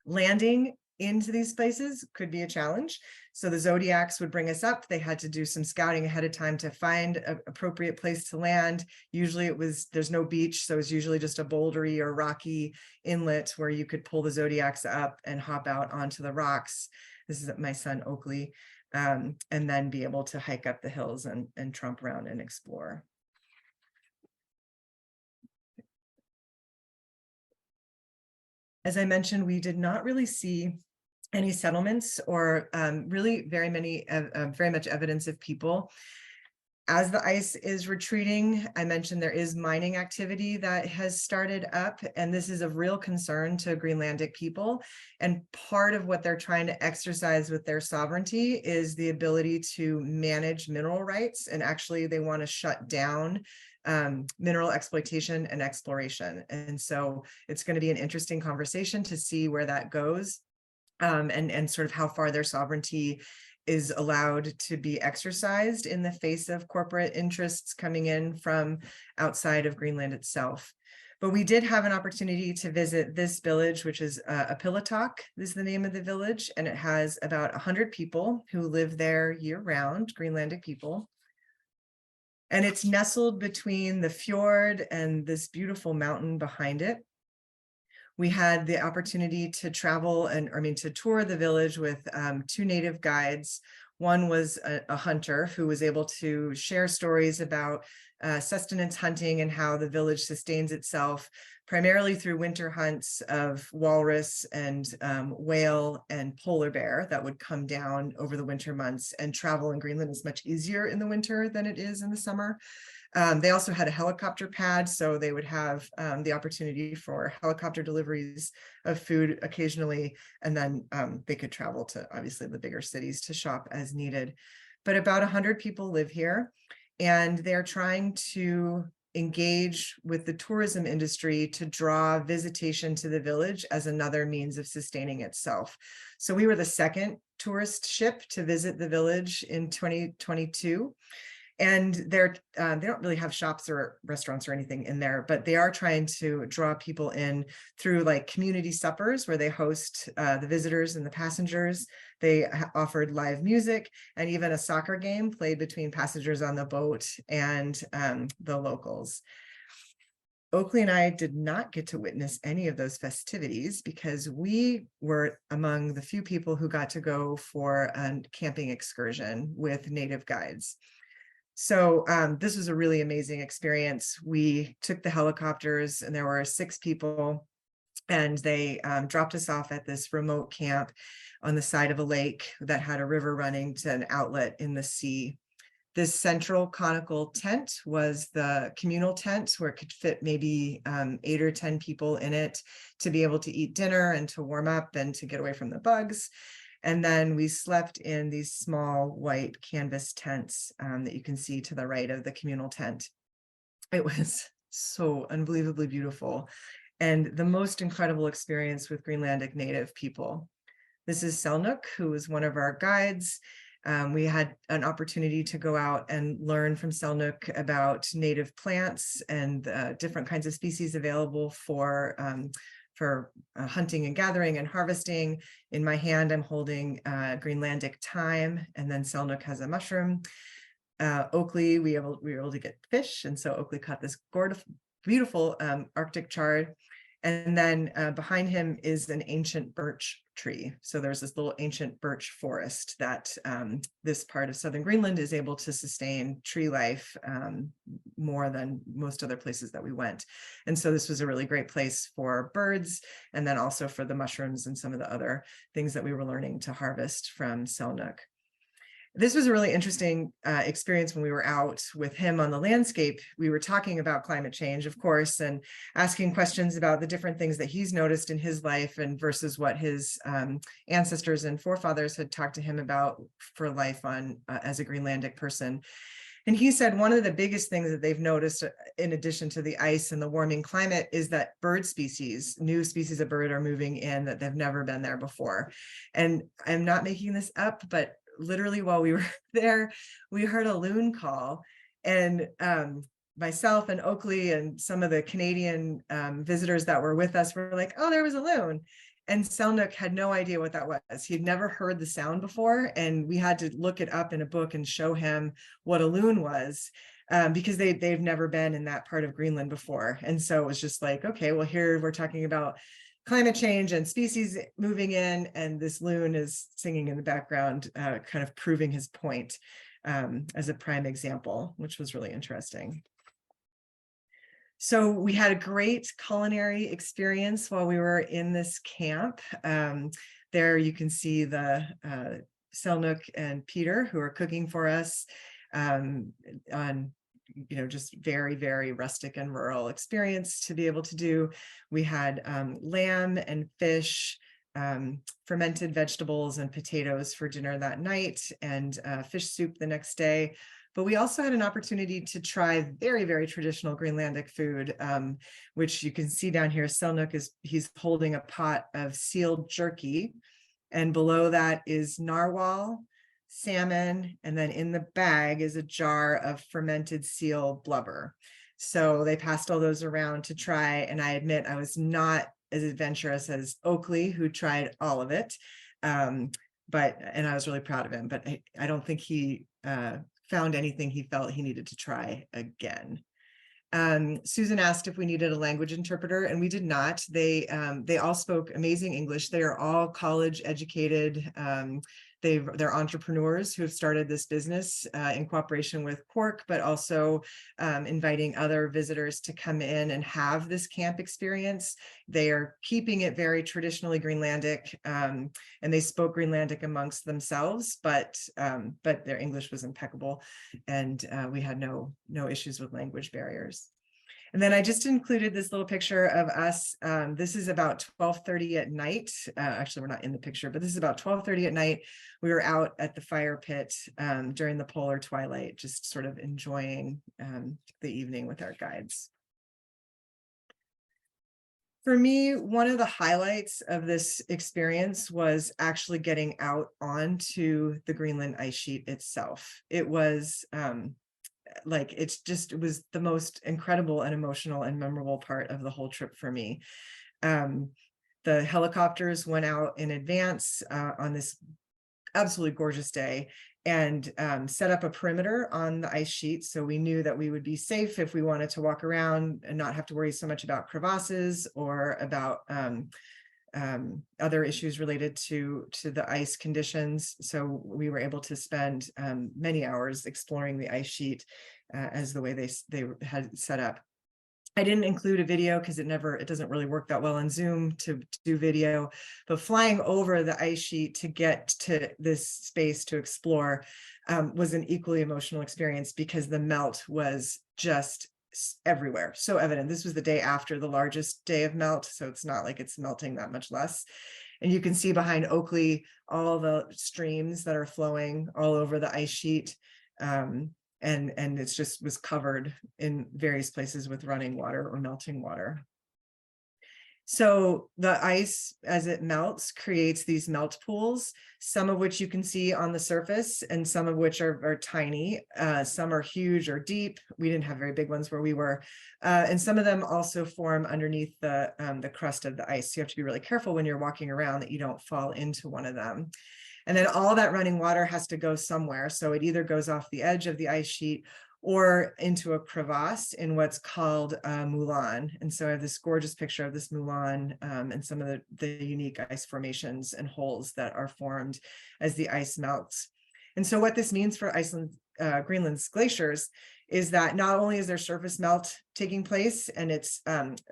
Landing into these places could be a challenge. So the Zodiacs would bring us up. They had to do some scouting ahead of time to find an appropriate place to land. Usually there's no beach, so it's usually just a bouldery or rocky inlet where you could pull the Zodiacs up and hop out onto the rocks. This is my son Oakley, and then be able to hike up the hills and tromp around and explore. As I mentioned, we did not really see any settlements or really very much evidence of people. As the ice is retreating, I mentioned there is mining activity that has started up, and this is of real concern to Greenlandic people. And part of what they're trying to exercise with their sovereignty is the ability to manage mineral rights. And actually, they want to shut down mineral exploitation and exploration. And so it's going to be an interesting conversation to see where that goes, and sort of how far their sovereignty is allowed to be exercised in the face of corporate interests coming in from outside of Greenland itself. But we did have an opportunity to visit this village, which is Apilatak, is the name of the village, and it has about 100 people who live there year-round, Greenlandic people. And it's nestled between the fjord and this beautiful mountain behind it. We had the opportunity to travel to tour the village with two native guides. One was a hunter who was able to share stories about sustenance hunting and how the village sustains itself primarily through winter hunts of walrus and whale and polar bear that would come down over the winter months, and travel in Greenland is much easier in the winter than it is in the summer. They also had a helicopter pad, so they would have the opportunity for helicopter deliveries of food occasionally, and then they could travel to obviously the bigger cities to shop as needed. But about 100 people live here, and they're trying to engage with the tourism industry to draw visitation to the village as another means of sustaining itself. So we were the second tourist ship to visit the village in 2022. And they don't really have shops or restaurants or anything in there, but they are trying to draw people in through like community suppers where they host the visitors and the passengers. They offered live music and even a soccer game played between passengers on the boat and the locals. Oakley and I did not get to witness any of those festivities because we were among the few people who got to go for a camping excursion with native guides. So this was a really amazing experience. We took the helicopters and there were 6 people, and they dropped us off at this remote camp on the side of a lake that had a river running to an outlet in the sea. This central conical tent was the communal tent where it could fit maybe 8 or 10 people in it to be able to eat dinner and to warm up and to get away from the bugs. And then we slept in these small white canvas tents that you can see to the right of the communal tent. It was so unbelievably beautiful and the most incredible experience with Greenlandic native people. This is Selnuk, who was one of our guides. We had an opportunity to go out and learn from Selnuk about native plants and different kinds of species available for hunting and gathering and harvesting. In my hand, I'm holding Greenlandic thyme, and then Selnuk has a mushroom. Oakley, we were able to get fish, and so Oakley caught this gorgeous, beautiful Arctic chard. And then behind him is an ancient birch tree. So there's this little ancient birch forest that this part of southern Greenland is able to sustain tree life more than most other places that we went. And so this was a really great place for birds, and then also for the mushrooms and some of the other things that we were learning to harvest from Selnuk. This was a really interesting experience when we were out with him on the landscape. We were talking about climate change, of course, and asking questions about the different things that he's noticed in his life and versus what his ancestors and forefathers had talked to him about for life on as a Greenlandic person. And he said one of the biggest things that they've noticed, in addition to the ice and the warming climate, is that bird species, new species of bird, are moving in that they've never been there before. And I'm not making this up, but literally while we were there, we heard a loon call, and myself and Oakley and some of the Canadian visitors that were with us were like, oh, there was a loon. And Selnuk had no idea what that was. He'd never heard the sound before, and we had to look it up in a book and show him what a loon was, because they've never been in that part of Greenland before. And so it was just like, okay, well, here we're talking about climate change and species moving in, and this loon is singing in the background, kind of proving his point as a prime example, which was really interesting. So we had a great culinary experience while we were in this camp. There you can see the Selnuk and Peter, who are cooking for us on just very, very rustic and rural experience to be able to do. We had lamb and fish, fermented vegetables and potatoes for dinner that night, and fish soup the next day. But we also had an opportunity to try very, very traditional Greenlandic food, which you can see down here. Selnuk he's holding a pot of seal jerky, and below that is narwhal, salmon, and then in the bag is a jar of fermented seal blubber. So they passed all those around to try, and I admit I was not as adventurous as Oakley, who tried all of it, and I was really proud of him, but I don't think he found anything he felt he needed to try again. Susan asked if we needed a language interpreter, and we did not. They all spoke amazing English. They are all college educated. They're entrepreneurs who have started this business in cooperation with Quark, but also inviting other visitors to come in and have this camp experience. They are keeping it very traditionally Greenlandic, and they spoke Greenlandic amongst themselves, but their English was impeccable, and we had no issues with language barriers. And then I just included this little picture of us. This is about 12:30 at night. Actually, we're not in the picture, but this is about 12:30 at night. We were out at the fire pit during the polar twilight, just sort of enjoying the evening with our guides. For me, one of the highlights of this experience was actually getting out onto the Greenland ice sheet itself. It was it was the most incredible and emotional and memorable part of the whole trip for me. The helicopters went out in advance on this absolutely gorgeous day and set up a perimeter on the ice sheet, so we knew that we would be safe if we wanted to walk around and not have to worry so much about crevasses or about other issues related to the ice conditions. So we were able to spend many hours exploring the ice sheet as the way they had set up. I didn't include a video because it doesn't really work that well on Zoom to do video, but flying over the ice sheet to get to this space to explore was an equally emotional experience because the melt was just everywhere, so evident. This was the day after the largest day of melt, so it's not like it's melting that much less. And you can see behind Oakley all the streams that are flowing all over the ice sheet. And it's just was covered in various places with running water or melting water. So the ice, as it melts, creates these melt pools, some of which you can see on the surface and some of which are tiny. Some are huge or deep. We didn't have very big ones where we were. And some of them also form underneath the crust of the ice. So you have to be really careful when you're walking around that you don't fall into one of them. And then all that running water has to go somewhere. So it either goes off the edge of the ice sheet or into a crevasse in what's called Mulan. And so I have this gorgeous picture of this Mulan and some of the unique ice formations and holes that are formed as the ice melts. And so what this means for Iceland, Greenland's glaciers is that not only is there surface melt taking place and it's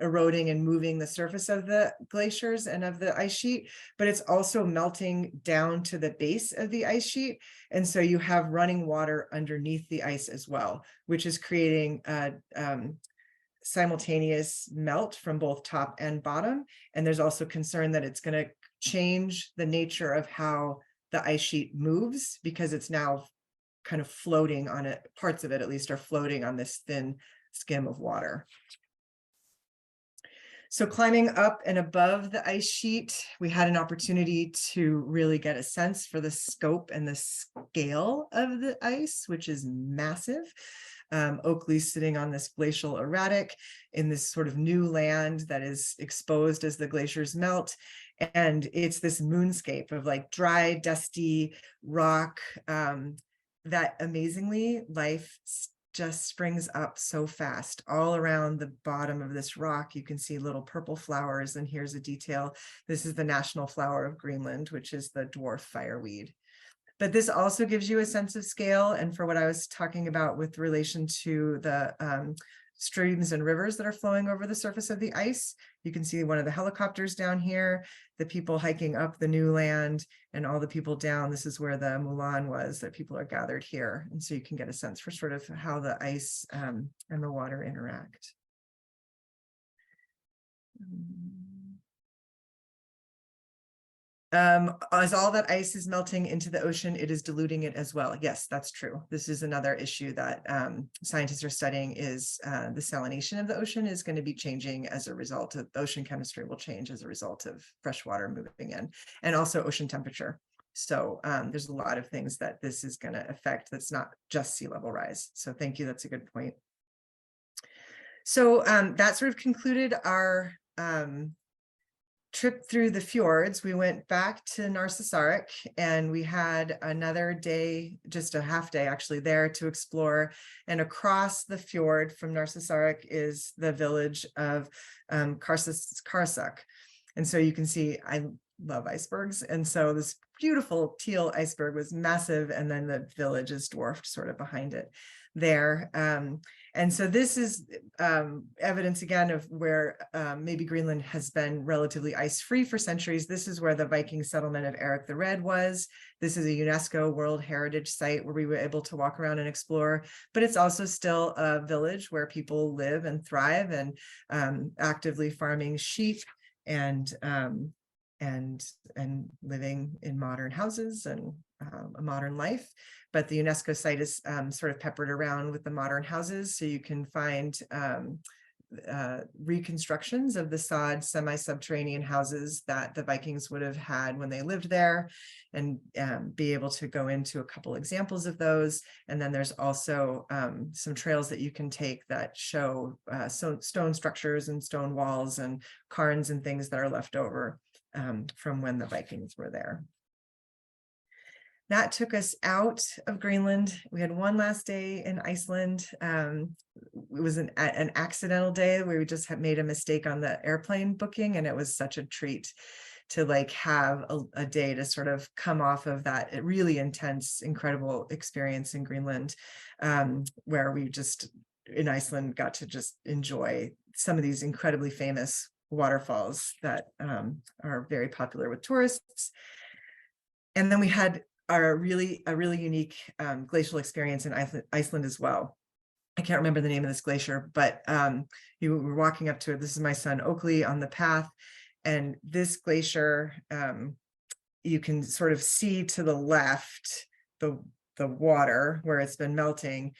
eroding and moving the surface of the glaciers and of the ice sheet, but it's also melting down to the base of the ice sheet. And so you have running water underneath the ice as well, which is creating simultaneous melt from both top and bottom. And there's also concern that it's going to change the nature of how the ice sheet moves because it's now kind of floating on it, parts of it at least are floating on this thin skim of water. So climbing up and above the ice sheet, we had an opportunity to really get a sense for the scope and the scale of the ice, which is massive. Oakley's sitting on this glacial erratic in this sort of new land that is exposed as the glaciers melt. And it's this moonscape of like dry, dusty rock, that amazingly life just springs up so fast. All around the bottom of this rock, you can see little purple flowers. And here's a detail. This is the national flower of Greenland, which is the dwarf fireweed. But this also gives you a sense of scale. And for what I was talking about with relation to the streams and rivers that are flowing over the surface of the ice, you can see one of the helicopters down here, the people hiking up the new land, and all the people down. This is where the Mulan was, that people are gathered here. And so you can get a sense for sort of how the ice and the water interact. As all that ice is melting into the ocean, it is diluting it as well. Yes, that's true. This is another issue that scientists are studying is the salination of the ocean is going to be changing as a result of ocean chemistry will change as a result of fresh water moving in, and also ocean temperature. So there's a lot of things that this is going to affect that's not just sea level rise. So thank you. That's a good point. So that sort of concluded our trip through the fjords. We went back to Narsarsuaq and we had another day, just a half day actually there to explore. And across the fjord from Narsarsuaq is the village of Karasuk. And so you can see, I love icebergs. And so this beautiful teal iceberg was massive. And then the village is dwarfed sort of behind it there. And so this is evidence again of where maybe Greenland has been relatively ice-free for centuries. This is where the Viking settlement of Eric the Red was. This is a UNESCO World Heritage Site where we were able to walk around and explore, but it's also still a village where people live and thrive and actively farming sheep and living in modern houses and a modern life. But the UNESCO site is sort of peppered around with the modern houses. So you can find reconstructions of the sod semi-subterranean houses that the Vikings would have had when they lived there, and be able to go into a couple examples of those. And then there's also some trails that you can take that show stone structures and stone walls and cairns and things that are left over from when the Vikings were there. that took us out of Greenland. We had one last day in Iceland. It was an accidental day where we just had made a mistake on the airplane booking, and it was such a treat to like have a day to sort of come off of that really intense, incredible experience in Greenland, where we just in Iceland got to just enjoy some of these incredibly famous waterfalls that are very popular with tourists. And then we had a really unique glacial experience in Iceland as well. I can't remember the name of this glacier, but you were walking up to it. This is my son Oakley on the path. And this glacier, you can sort of see to the left, the water where it's been melting.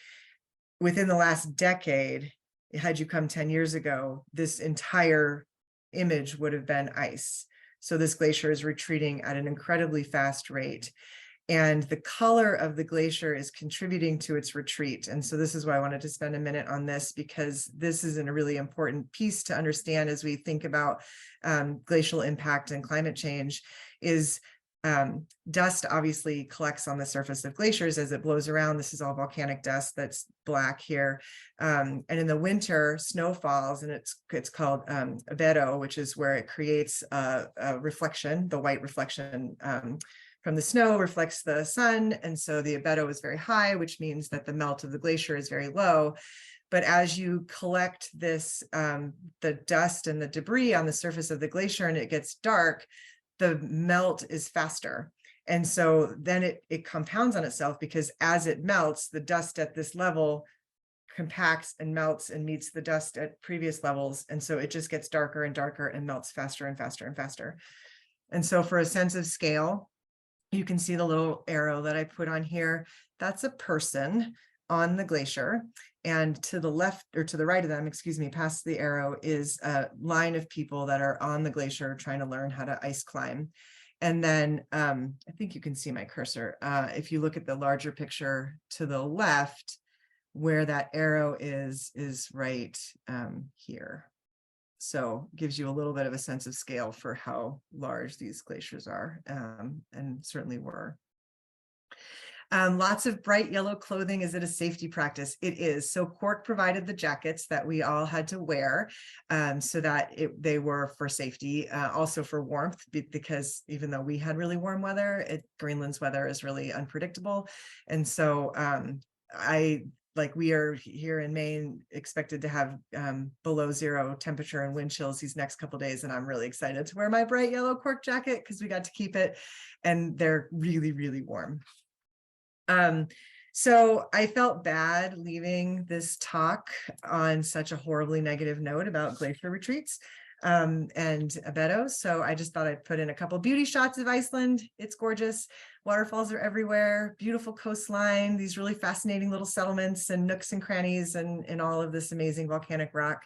Within the last decade, had you come 10 years ago, this entire image would have been ice. So this glacier is retreating at an incredibly fast rate. And the color of the glacier is contributing to its retreat. And so this is why I wanted to spend a minute on this, because this is a really important piece to understand as we think about glacial impact and climate change. Is dust obviously collects on the surface of glaciers as it blows around. This is all volcanic dust that's black here. And in the winter, snow falls, and it's called albedo, which is where it creates a reflection, the white reflection from the snow reflects the sun. And so the albedo is very high, which means that the melt of the glacier is very low. But as you collect this, the dust and the debris on the surface of the glacier and it gets dark, the melt is faster. And so then it compounds on itself, because as it melts, the dust at this level compacts and melts and meets the dust at previous levels. And so it just gets darker and darker and melts faster and faster and faster. And so for a sense of scale, you can see the little arrow that I put on here. That's a person on the glacier. And to the left, or to the right of them, excuse me, past the arrow is a line of people that are on the glacier trying to learn how to ice climb. And then I think you can see my cursor. If you look at the larger picture to the left, where that arrow is right here. So gives you a little bit of a sense of scale for how large these glaciers are, and certainly were. Lots of bright yellow clothing. Is it a safety practice? It is. So Cork provided the jackets that we all had to wear, so that they were for safety, also for warmth, because even though we had really warm weather, Greenland's weather is really unpredictable. And so we are here in Maine expected to have below zero temperature and wind chills these next couple of days. And I'm really excited to wear my bright yellow Cork jacket because we got to keep it, and they're really, really warm. So I felt bad leaving this talk on such a horribly negative note about glacier retreats and albedos. So I just thought I'd put in a couple beauty shots of Iceland. It's gorgeous. Waterfalls are everywhere, beautiful coastline, these really fascinating little settlements and nooks and crannies and all of this amazing volcanic rock.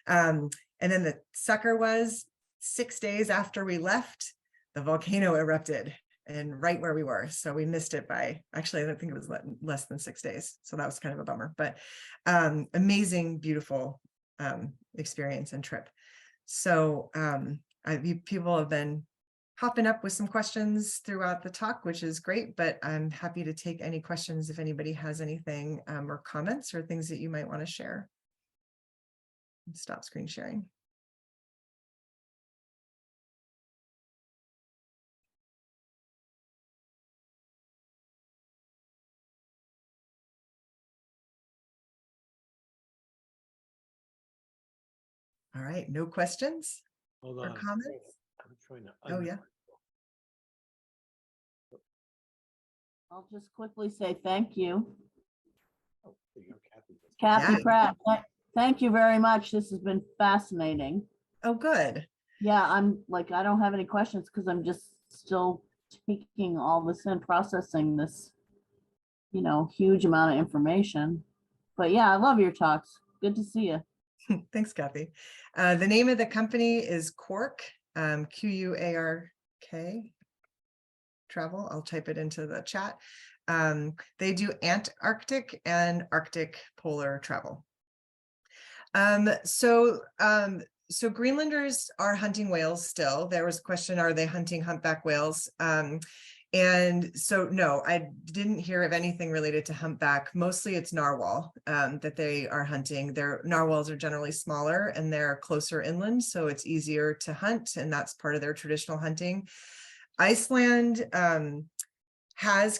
And then the sucker was 6 days after we left, the volcano erupted, and right where we were. So we missed it by, actually, I don't think it was less than 6 days. So that was kind of a bummer, but amazing, beautiful experience and trip. So people have been popping up with some questions throughout the talk, which is great, but I'm happy to take any questions if anybody has anything or comments or things that you might want to share. Stop screen sharing. All right, no questions Hold or on. comments? I'm trying to. Oh, yeah. I'll just quickly say thank you, Oh, there you go, Kathy. Kathy Yeah. Pratt. Thank you very much. This has been fascinating. Oh, good. Yeah, I'm like, I don't have any questions because I'm just still taking all this in, processing this, huge amount of information. But yeah, I love your talks. Good to see you. Thanks, Kathy. The name of the company is Quark, Q-U-A-R-K, travel. I'll type it into the chat. They do Antarctic and Arctic polar travel. So Greenlanders are hunting whales still. There was a question, are they hunting humpback whales? And so, no, I didn't hear of anything related to humpback. Mostly it's narwhal that they are hunting. Their narwhals are generally smaller and they're closer inland, so it's easier to hunt, and that's part of their traditional hunting. Iceland has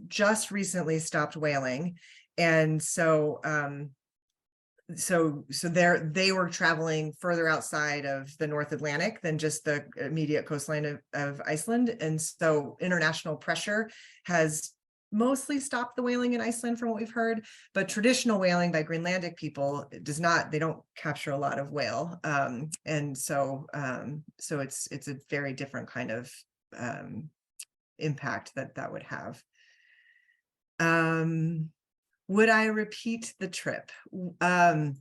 just recently stopped whaling, and so they were traveling further outside of the North Atlantic than just the immediate coastline of Iceland. And so international pressure has mostly stopped the whaling in Iceland from what we've heard, but traditional whaling by Greenlandic people they don't capture a lot of whale. And so it's a very different kind of impact that would have. Would I repeat the trip? Oh,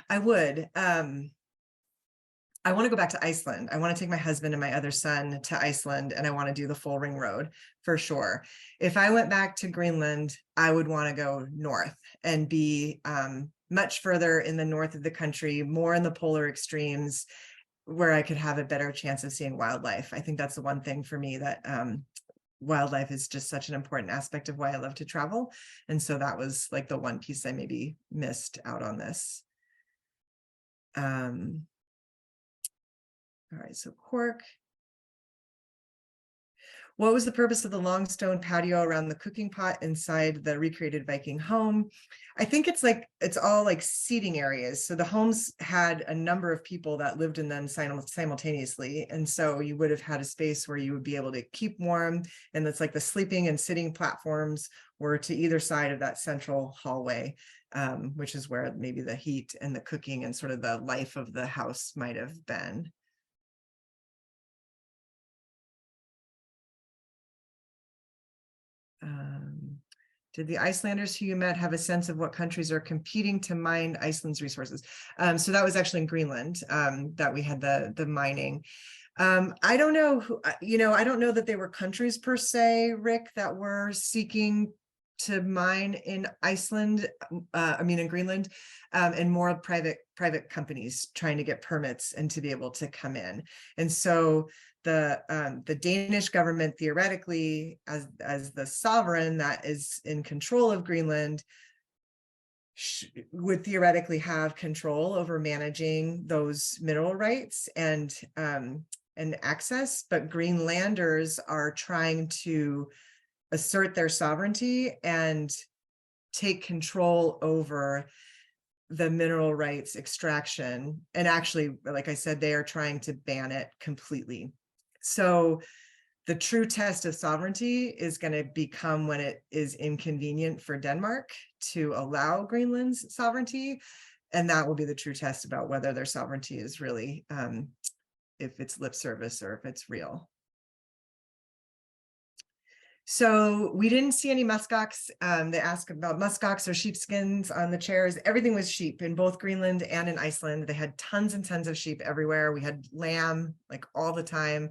I would. I want to go back to Iceland. I want to take my husband and my other son to Iceland, and I want to do the full ring road for sure. If I went back to Greenland, I would want to go north and be much further in the north of the country, more in the polar extremes, where I could have a better chance of seeing wildlife. I think that's the one thing for me that wildlife is just such an important aspect of why I love to travel. And so that was like the one piece I maybe missed out on this. All right, so Cork. What was the purpose of the long stone patio around the cooking pot inside the recreated Viking home? I think it's all like seating areas. So the homes had a number of people that lived in them simultaneously. And so you would have had a space where you would be able to keep warm. And it's like the sleeping and sitting platforms were to either side of that central hallway, which is where maybe the heat and the cooking and sort of the life of the house might have been. Did the Icelanders who you met have a sense of what countries are competing to mine Iceland's resources? So that was actually in Greenland that we had the mining. I don't know I don't know that they were countries per se, Rick, that were seeking to mine in Iceland, in Greenland, and more private companies trying to get permits and to be able to come in. And so the Danish government, theoretically, as the sovereign that is in control of Greenland, would theoretically have control over managing those mineral rights and access, but Greenlanders are trying to assert their sovereignty and take control over the mineral rights extraction. And actually, like I said, they are trying to ban it completely. So the true test of sovereignty is going to become when it is inconvenient for Denmark to allow Greenland's sovereignty. And that will be the true test about whether their sovereignty is really, if it's lip service or if it's real. So we didn't see any muskox. They asked about muskox or sheepskins on the chairs. Everything was sheep in both Greenland and in Iceland. They had tons and tons of sheep everywhere. We had lamb like all the time.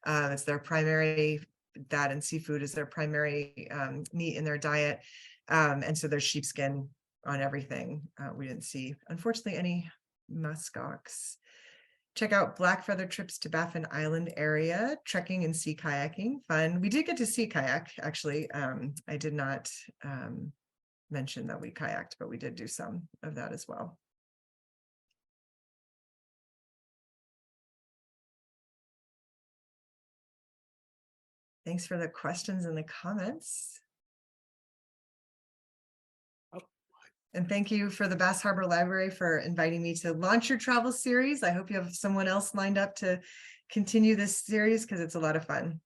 It's their primary, that and seafood is their primary meat in their diet. And so there's sheepskin on everything. We didn't see, unfortunately, any muskox. Check out Blackfeather trips to Baffin Island area, trekking and sea kayaking, fun. We did get to sea kayak, actually. I did not mention that we kayaked, but we did do some of that as well. Thanks for the questions and the comments. And thank you for the Bass Harbor Library for inviting me to launch your travel series. I hope you have someone else lined up to continue this series because it's a lot of fun.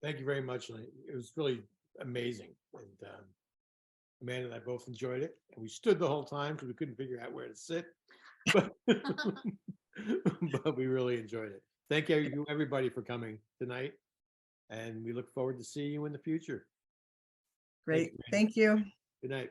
Thank you very much. It was really amazing. And Amanda and I both enjoyed it. And we stood the whole time because we couldn't figure out where to sit. But, but we really enjoyed it. Thank you, everybody, for coming tonight. And we look forward to seeing you in the future. Great. Thank you. Good night.